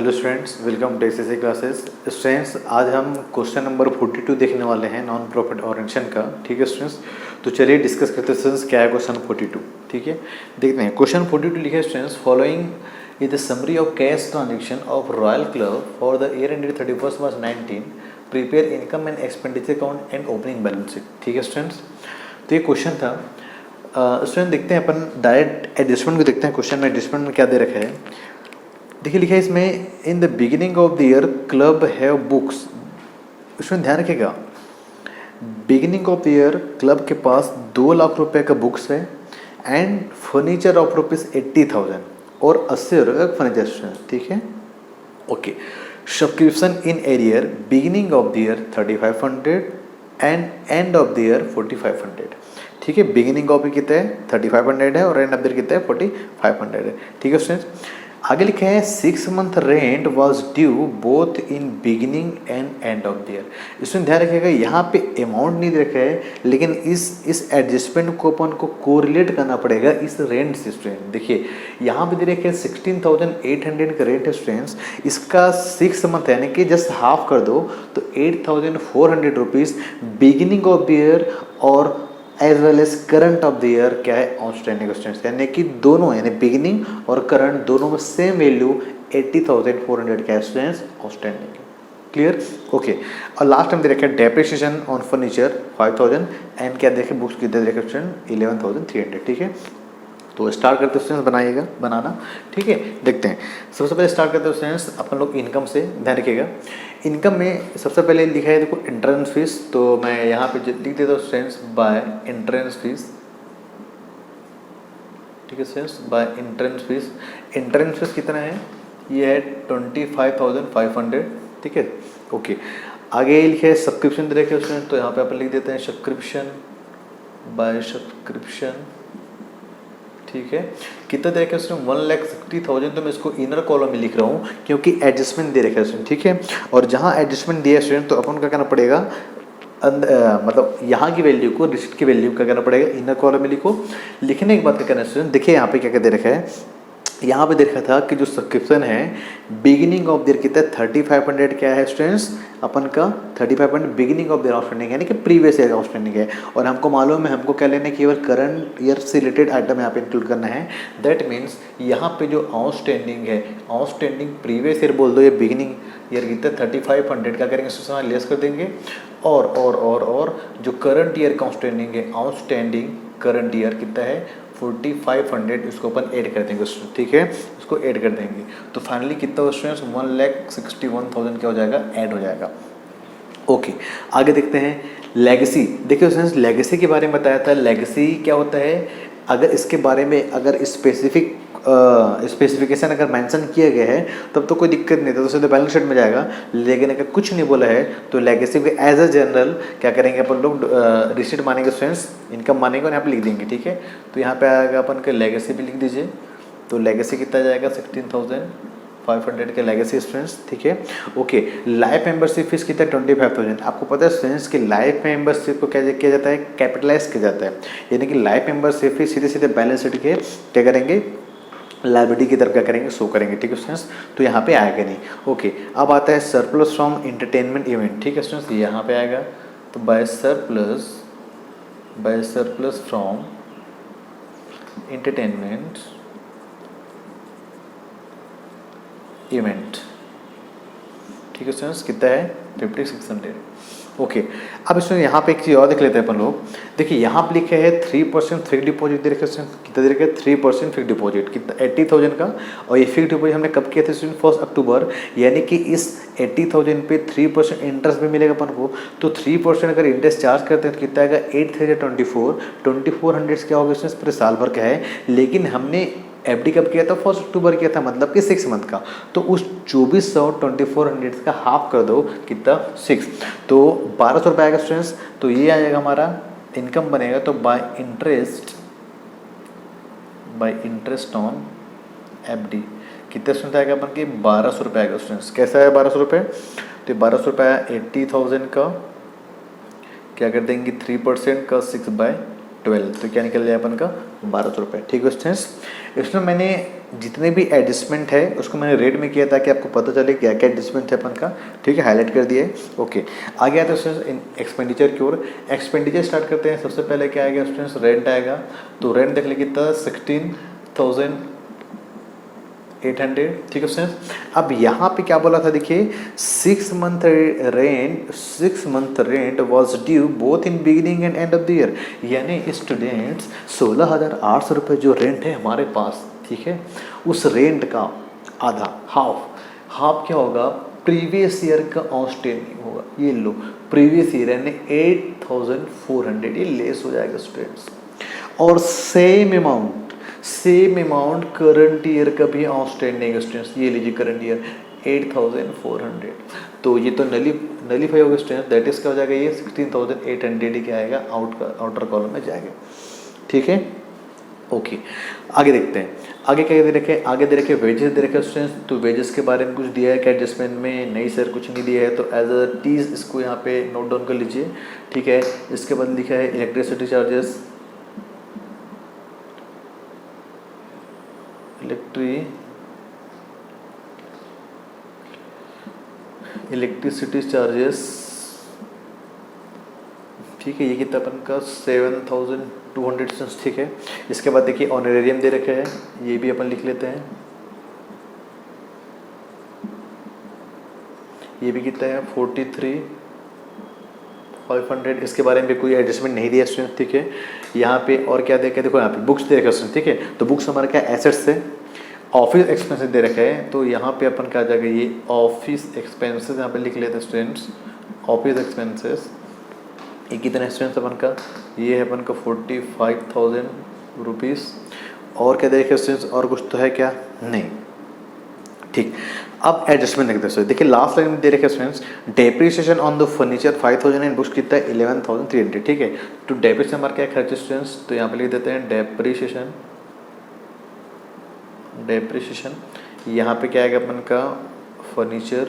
Hello students, welcome to SSC classes. Students, आज हम question number 42 देखने वाले हैं नॉन प्रॉफिट ऑर्गेनाइजेशन का। ठीक है स्टूडेंट्स, तो चलिए डिस्कस करते हैं स्टूडेंट्स क्या है क्वेश्चन 42। ठीक है, देखते हैं। क्वेश्चन 42 लिखा है students, following is the summary of cash transaction of royal club for the year ended 31 March 19, prepare income and expenditure account and opening balance sheet. ठीक है स्टूडेंट्स, तो ये क्वेश्चन था। स्टूडेंट देखते हैं अपन डायरेक्ट एडजस्टमेंट को देखते हैं। क्वेश्चन में एडजस्टमेंट में क्या दे रखा है, देखिए लिखा है इसमें, इन the beginning of the year club have books. इसमें ध्यान रखिएगा, beginning of the year club के पास 2 लाख रुपए का बुक्स है एंड फर्नीचर ऑफ ₹80,000 और 80 रुपये का फर्नीचर। ठीक है, okay. Subscription in arrear beginning of the year 3500 and end of the year 4500। ठीक है, बिगिनिंग ऑफ कितना है 3500 है और एंड ऑफ द ईयर कितना है 4500 है। ठीक है स्टूडेंट्स, आगे लिखा है 6 month rent was due both in beginning and end of the year. इसमें ध्यान रखिएगा, यहाँ पे अमाउंट नहीं रखा है, लेकिन इस एडजस्टमेंट को अपन को कोरिलेट करना पड़ेगा इस रेंट से। स्टूडेंट देखिए, यहाँ पे दे रखे 16,800 का रेंट है स्टूडेंट्स, इसका 6 मंथ यानी कि जस्ट हाफ कर दो तो 8,400 rupees beginning of the year और as well as current of the year क्या है आउटस्टैंडिंग स्टूडेंट्स, यानी कि दोनों यानी बिगिनिंग और करंट दोनों में सेम वैल्यू 80,400 क्या स्टूडेंट्स आउटस्टैंडिंग। Clear, okay. और लास्ट टाइम दे रखे डेप्रिसिएशन ऑन फर्नीचर 5,000 एंड क्या देखे बुक्स कितने दे रखे स्टूडेंट 11,300। ठीक है, तो स्टार्ट करते हैं स्टूडेंट्स बनाइएगा बनाना। ठीक है, देखते हैं। सबसे पहले स्टार्ट करते हैं स्टूडेंट्स अपन लोग इनकम से। ध्यान रखिएगा, इनकम में सबसे पहले लिखा है देखो एंट्रेंस फीस, तो मैं यहाँ पे लिख देता हूँ स्टूडेंट्स बाय एंट्रेंस फीस। ठीक है students, by entrance fees. Entrance fees कितना है, ये है 25,500। ठीक है, ओके। आगे लिखा है सब्सक्रिप्शन दे रखे स्टूडेंट, तो यहाँ पे अपन लिख देते हैं सब्सक्रिप्शन बाय सब्सक्रिप्शन। ठीक है, कितना दे रखा है उसने 1,60,000, तो मैं इसको इनर कॉलम में लिख रहा हूँ क्योंकि एडजस्टमेंट दे रखा है स्टूडेंट। ठीक है, और जहाँ एडजस्टमेंट दिया है स्टूडेंट तो अपन क्या करना पड़ेगा, मतलब यहाँ की वैल्यू को रिसिप्ट की वैल्यू क्या करना पड़ेगा इनर कॉलम में लिखो। लिखने के बाद क्या करना है स्टूडेंट, देखिए यहाँ पे क्या क्या दे रखा है। यहाँ पे देखा था कि जो सब्सक्रिप्शन है बिगिनिंग ऑफ ईयर कितना 3500 क्या है स्टूडेंट्स अपन का 3500 बिगिनिंग ऑफ ईयर आउटस्टैंडिंग यानी कि प्रीवियस ईयर आउटस्टैंडिंग है। और हमको मालूम है हमको क्या लेना है, केवल करंट ईयर से रिलेटेड आइटम यहाँ पे इंक्लूड करना है। दैट मीन्स यहाँ पे जो आउटस्टैंडिंग है, आउटस्टैंडिंग प्रीवियस ईयर बोल दो या बिगिनिंग ईयर कितना 3500 क्या करेंगे स्टूडेंट्स लेस कर देंगे। और जो करंट ईयर का आउटस्टैंडिंग है, आउटस्टैंडिंग करंट ईयर कितना है 4500, इसको अपन ऐड कर देंगे। ठीक है, उसको ऐड कर देंगे तो फाइनली कितना स्टूडेंट्स 1,61,000 क्या हो जाएगा ऐड हो जाएगा। ओके, आगे देखते हैं लेगेसी। देखिए स्टूडेंट्स, लेगेसी के बारे में बताया था। लेगेसी क्या होता है, अगर इसके बारे में अगर स्पेसिफिक स्पेसिफिकेशन अगर मेंशन किया गया है तब तो कोई दिक्कत नहीं था, तो सीधे बैलेंस शीट में जाएगा। लेकिन अगर कुछ नहीं बोला है तो लेगेसी को एज अ जनरल क्या करेंगे अपन लोग रिसीट मानेंगे स्टूडेंट्स, इनकम मानेंगे और यहाँ पे लिख देंगे। ठीक है, तो यहाँ पे आएगा अपन के लेगेसी भी लिख दीजिए, तो लेगेसी कितना जाएगा 16,500 के लेगेसी स्टूडेंट्स। ठीक है, ओके। लाइफ मेंबरशिप फीस कितना 25,000। आपको पता है स्टूडेंट्स कि लाइफ मेंबरशिप को क्या किया जाता है कैपिटलाइज किया जाता है, यानी कि लाइफ मेंबरशिप फीस सीधे सीधे बैलेंस शीट के क्या करेंगे लायबिलिटी की तरफ क्या करेंगे शो करेंगे। ठीक है स्टूडेंट्स, तो यहाँ पे आएगा नहीं। ओके, अब आता है सरप्लस फ्रॉम एंटरटेनमेंट इवेंट। ठीक है स्टूडेंट्स, यहाँ पे आएगा तो by surplus from entertainment event. ठीक है स्टूडेंट्स, कितना है 5,600। ओके, अब इसमें यहाँ पे एक चीज़ और देख लेते हैं अपन लोग। देखिए यहाँ पे लिखे है 3% फिक्स डिपॉजिट दे रखे हैं, कितना दे रखे 3% फिक्स डिपॉजिट कितना 80,000 का। और ये फिक्स डिपॉजिट हमने कब किया था स्टूडेंट 1 अक्टूबर, यानी कि इस 80,000 पे 3% इंटरेस्ट भी मिलेगा अपन को। तो 3% अगर इंटरेस्ट चार्ज करते हैं तो कितना आएगा 8,024 क्या होगा स्टूडेंट्स पूरे साल भर का है। लेकिन हमने एफडी कब किया था 1 अक्टूबर किया था, मतलब कि 6 मंथ का। तो उस 2,400 का हाफ कर दो कितना 6, तो 1,200 रुपये आएगा स्टूडेंट्स। तो ये आ जाएगा हमारा इनकम बनेगा। तो बाय इंटरेस्ट ऑन एफडी कितने स्टूडेंट आएगा अपन के 1,200 रुपये आएगा स्टूडेंट्स। कैसा है 1,200 रुपये, तो 1,200 रुपये 80,000 का क्या कर देंगे 3% का 6/12 12, तो क्या निकल जाए अपन का 1200 रुपये। ठीक है स्टूडेंट्स, इसमें मैंने जितने भी एडजस्टमेंट है उसको मैंने रेट में किया ताकि आपको पता चले क्या क्या एडजस्टमेंट है अपन का। ठीक है, हाईलाइट कर दिया है। ओके, आगे आते हैं स्टूडेंट्स एक्सपेंडिचर की ओर। एक्सपेंडिचर स्टार्ट करते हैं। सबसे पहले क्या आएगा स्टूडेंट्स, रेंट आएगा। तो रेंट देख लीजिए कितना, 16,800। ठीक है स्टूडेंट्स, अब यहाँ पे क्या बोला था देखिए, 6 month rent was due both in beginning and end of the year. यानी स्टूडेंट्स 16,800 रुपये जो रेंट है हमारे पास, ठीक है, उस रेंट का आधा, हाफ क्या होगा, प्रीवियस ईयर का आउटस्टैंडिंग होगा। ये लो, प्रीवियस ईयर यानी 8,400, ये लेस हो जाएगा स्टूडेंट्स। और सेम अमाउंट करंट ईयर का भी आउटस्टैंडिंग स्टूडेंट्स, ये लीजिए करंट ईयर 8,400, तो ये तो नलीफाई होगा स्टूडेंट्स, दैट इज क्या हो जाएगा, ये 16,800 ही क्या आएगा, आउटर कॉलम में जाएगा। ठीक है, ओके, आगे देखते हैं। आगे क्या दे रखे, आगे दे रखे वेजेस दे रखे स्टूडेंट्स। तो वेजेस के बारे में कुछ दिया है क्या एडजस्टमेंट में, नहीं सर कुछ नहीं दिया है, तो एज अ टीज इसको यहाँ पे नोट डाउन कर लीजिए। ठीक है, इसके बाद लिखा है इलेक्ट्रिसिटी चार्जेस, इलेक्ट्रिसिटी चार्जेस। ठीक है, ये कितना अपन का 7,200। ठीक है, इसके बाद देखिए ऑनरेरियम दे रखे हैं, ये भी अपन लिख लेते हैं। ये भी कितना है 43,500। इसके बारे में भी कोई एडजस्टमेंट नहीं दिया स्टूडेंट। ठीक है, यहाँ पे और क्या दे रखे, देखो यहाँ पे बुक्स दे रखे स्टूडेंट। ठीक है, तो बुक्स हमारा क्या एसेट्स है, ऑफिस एक्सपेंसेस दे रखे हैं, तो यहाँ पे अपन क्या आ जाएगा, ये ऑफिस एक्सपेंसेस यहाँ पे लिख लेते हैं स्टूडेंट्स। ऑफिस एक्सपेंसेस ये कितना स्टूडेंट्स अपन का, ये है अपन का 45,000 रुपीज़। और क्या दे रखे स्टूडेंट्स, और कुछ तो है क्या, नहीं। ठीक, अब एडजस्टमेंट देखते हैं। देखिए लास्ट लाइन में दे रखे students, depreciation on the furniture 5,000 and books कितना है 11,300। ठीक है, तो डेप्रिसिएशन हमारा क्या खर्च स्टूडेंट्स, तो यहाँ पे लिख देते हैं डेप्रिसिएशन यहाँ पे क्या आएगा अपन का, फर्नीचर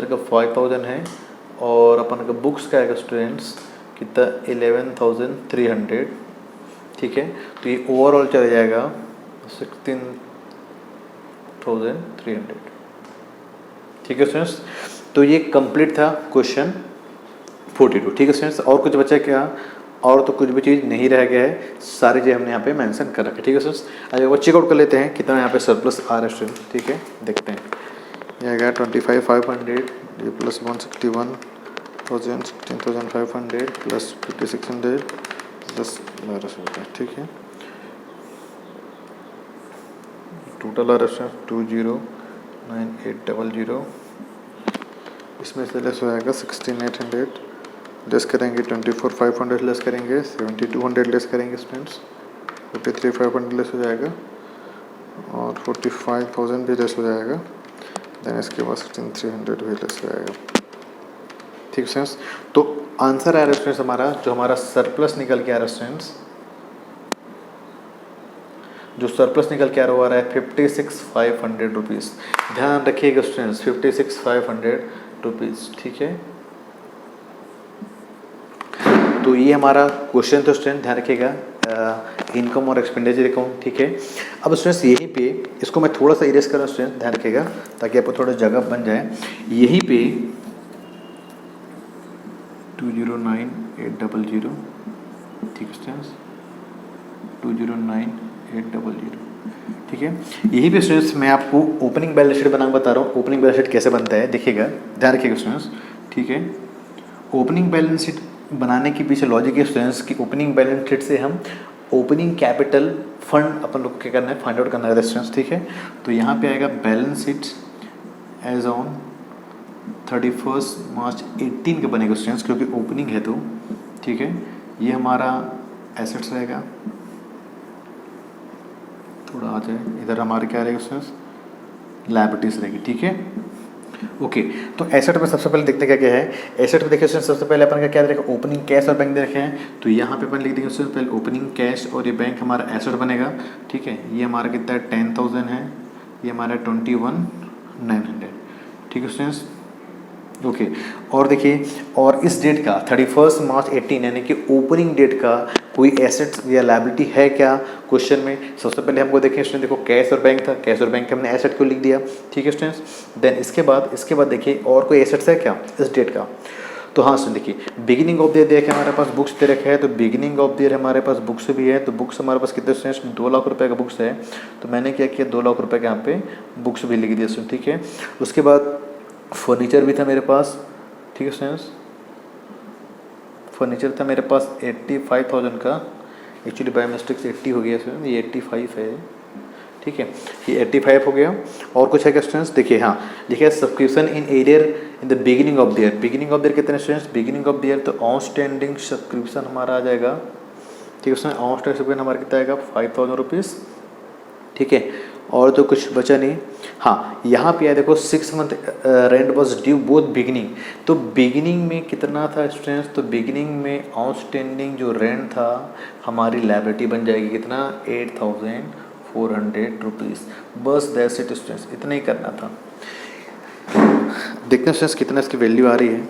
का 5,000 है, और अपन का बुक्स का आएगा स्टूडेंट्स कितना 11,300। ठीक है, तो ये ओवरऑल चला जाएगा 16,300। ठीक है स्टूडेंट्स, तो ये कंप्लीट था क्वेश्चन 42। ठीक है स्टूडेंट्स, और कुछ बचा क्या, और तो कुछ भी चीज़ नहीं रह गया है, सारी चीज़ हमने यहाँ पे मेंशन कर रखी है। ठीक है स्टूडेंट्स, अगर वो चेकआउट कर लेते हैं कितना यहाँ पे सरप्लस आ रहा है स्टूडेंट। ठीक है, देखते हैं, ये आ गया 25,500, ये प्लस 161,000, 16,500 प्लस 5,600 प्लस 1,200 रुपये। ठीक है, टोटल आ रहा है 20,9,800। इसमें से लेस हो जाएगा 16,800, लेस करेंगे 24,500, लेस करेंगे 7,200, लेस करेंगे स्टूडेंट्स 43,500 लेस हो जाएगा, और 45,000 भी लेस हो जाएगा, देन इसके बाद 16,300 भी लेस हो जाएगा। ठीक है, तो आंसर आ रहा है स्टूडेंट्स हमारा, जो हमारा सरप्लस निकल के आ रहा है स्टूडेंट्स, जो सरप्लस निकल के आ रहा है 56,500 रुपीज़। ध्यान रखिएगा स्टूडेंट्स, 56,500 रुपीज़। ठीक है, तो ये हमारा क्वेश्चन था स्टूडेंट, ध्यान रखिएगा, इनकम और एक्सपेंडिचर अकाउंट। ठीक है, अब स्टूडेंट्स यहीं पे इसको मैं थोड़ा सा इरेज कर रहा हूँ स्टूडेंट, ध्यान रखिएगा ताकि आपको थोड़ा जगह बन जाए। यहीं पे 20,9,800। ठीक है स्टूडेंट्स, 20,9,800। ठीक है, यही पे स्टूडेंट्स मैं आपको ओपनिंग बैलेंस शीट बनाना बता रहा हूँ। ओपनिंग बैलेंस शीट कैसे बनता है देखिएगा, ध्यान रखिएगा स्टूडेंट्स। ठीक है, ओपनिंग बैलेंस शीट बनाने के पीछे लॉजिक है स्टूडेंट्स की ओपनिंग बैलेंस शीट से हम ओपनिंग कैपिटल फंड अपन लोग क्या करना है, फाइंड आउट करना है स्टूडेंट्स। ठीक है, तो यहाँ पे आएगा बैलेंस शीट एज ऑन 31 मार्च 18 का बनेगा स्टूडेंट्स, क्योंकि ओपनिंग है तो। ठीक है, ये हमारा एसेट्स रहेगा, थोड़ा आ जाए इधर, हमारे क्या रहेगा स्टूडेंट्स, लायबिलिटीज रहेगी। ठीक है, ओके, तो एसेट में सबसे पहले देखते क्या क्या है। एसेट में देखिए सबसे पहले अपन का क्या देखा, ओपनिंग कैश और बैंक दे रखे हैं, तो यहाँ पे अपन लिख देंगे सबसे पहले ओपनिंग कैश, और ये बैंक हमारा एसेट बनेगा। ठीक है, ये हमारा कितना है 10,000 है, ये हमारा 21,900। ठीक है स्टूडेंट्स, ओके और देखिए, और इस डेट का 31 मार्च 18 यानी कि ओपनिंग डेट का कोई एसेट्स या लायबिलिटी है क्या क्वेश्चन में। सबसे पहले हमको देखें स्टूडेंट, देखो कैश और बैंक था, कैश और बैंक के हमने एसेट को लिख दिया, ठीक है स्टूडेंट्स। देन इसके बाद देखिए और कोई एसेट्स है क्या इस डेट का। तो हाँ सुन देखिए, बिगिनिंग ऑफ द ईयर देखे हमारे पास बुक्स दे रखे हैं, तो बिगिनिंग ऑफ द ईयर हमारे पास बुक्स भी है। तो बुक्स हमारे पास कितने स्टूडेंट्स, 2 लाख रुपए का बुक्स है। तो मैंने क्या किया, 2 लाख रुपए के यहाँ पे बुक्स भी लिख दिया स्टूडेंट, ठीक है। उसके बाद फर्नीचर भी था मेरे पास, ठीक है स्टूडेंट्स। फर्नीचर था मेरे पास 85,000 का, एक्चुअली बाय मिस्टेक से 80 हो गया स्टूडेंट, ये 85 है, ठीक है, ये 85 हो गया। और कुछ है क्या स्टूडेंट्स, देखिए हाँ देखिए subscription in arrear in the beginning of the year. Beginning of the year कितने students, beginning of the year तो आउटस्टैंडिंग सब्सक्रिप्शन हमारा आ जाएगा, ठीक है उसमें आउटस्टैंडिंग सब्सक्रिप्शन हमारा कितना आएगा 5,000 रुपीज़, ठीक है। और तो कुछ बचा नहीं। हाँ यहाँ पे है देखो 6 month rent was due both beginning. तो बिगिनिंग में कितना था स्टूडेंट्स, तो बिगिनिंग में आउटस्टैंडिंग जो रेंट था हमारी लायबिलिटी बन जाएगी कितना 8,400 रुपीज़। बस दैट्स इट स्टूडेंट्स, इतना ही करना था। देखते हैं स्टूडेंट्स कितना इसकी वैल्यू आ रही है,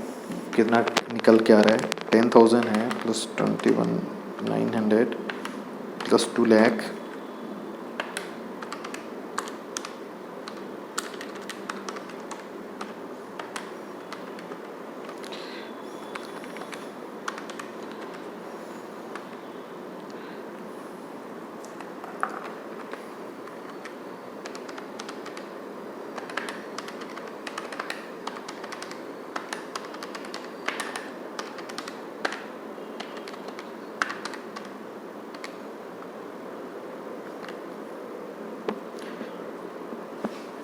कितना निकल के आ रहा है। 10,000 है प्लस 21,900 प्लस 2 लाख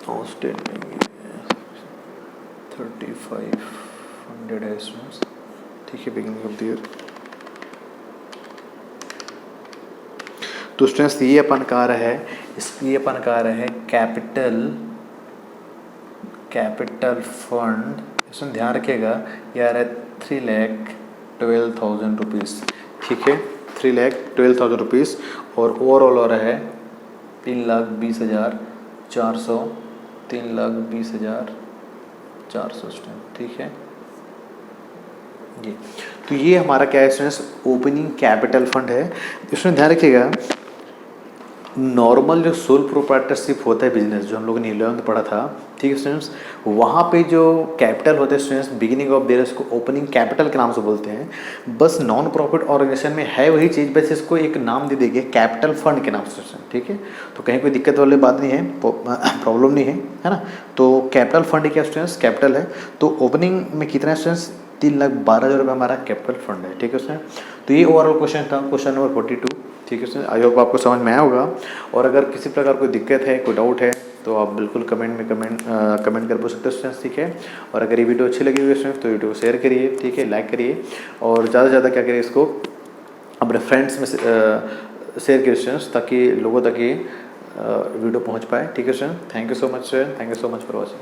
आउटस्टैंडिंग 3,500 है इसमें, ठीक है बिगिनिंग ऑफ द ईयर। तो स्टूडेंट्स ये अपन का रहा है, इसलिए अपन का रहा है कैपिटल फंड, इसमें ध्यान रखिएगा ये आ रहा है 3,12,000 रुपीज़, ठीक है 3,12,000 रुपीज़। और ओवरऑल हो रहा है 3,20,400 3,20,400 स्टूडेंट, ठीक है ये। तो ये हमारा क्या है स्टूडेंट्स, ओपनिंग कैपिटल फंड है। इसमें ध्यान रखिएगा नॉर्मल जो सोल प्रोप्राइटरशिप होता है बिजनेस, जो हम लोगों ने 11th पढ़ा था, ठीक है स्टूडेंट्स, वहाँ पे जो कैपिटल होते हैं स्टूडेंट्स बिगिनिंग ऑफ ईयर उसको ओपनिंग कैपिटल के नाम से बोलते हैं। बस नॉन प्रॉफिट ऑर्गेनाइजेशन में है वही चीज़, बस इसको एक नाम दे देंगे कैपिटल फंड के नाम से, ठीक है। तो कहीं कोई दिक्कत वाली बात नहीं है, प्रॉब्लम नहीं है ना। तो कैपिटल फंड क्या स्टूडेंट्स, कैपिटल है। तो ओपनिंग में कितना है स्टूडेंट्स, 3,12,000 रुपये हमारा कैपिटल फंड है, ठीक है उसमें। तो ये ओवरऑल क्वेश्चन था, क्वेश्चन नंबर 42, ठीक है उसमें। आई होप आपको समझ में आया होगा। और अगर किसी प्रकार कोई दिक्कत है, कोई डाउट है, तो आप बिल्कुल कमेंट में कमेंट कर पूछ सकते हो स्टूडेंट्स, ठीक है। और अगर ये वीडियो अच्छी लगी हुई है स्टूडेंट्स तो वीडियो को शेयर करिए, ठीक है, लाइक करिए, और ज़्यादा से ज़्यादा क्या करिए इसको अपने फ्रेंड्स में शेयर करिए स्टूडेंट्स, ताकि लोगों तक ये वीडियो पहुँच पाए, ठीक है student. Thank you so much student, thank you so much for watching.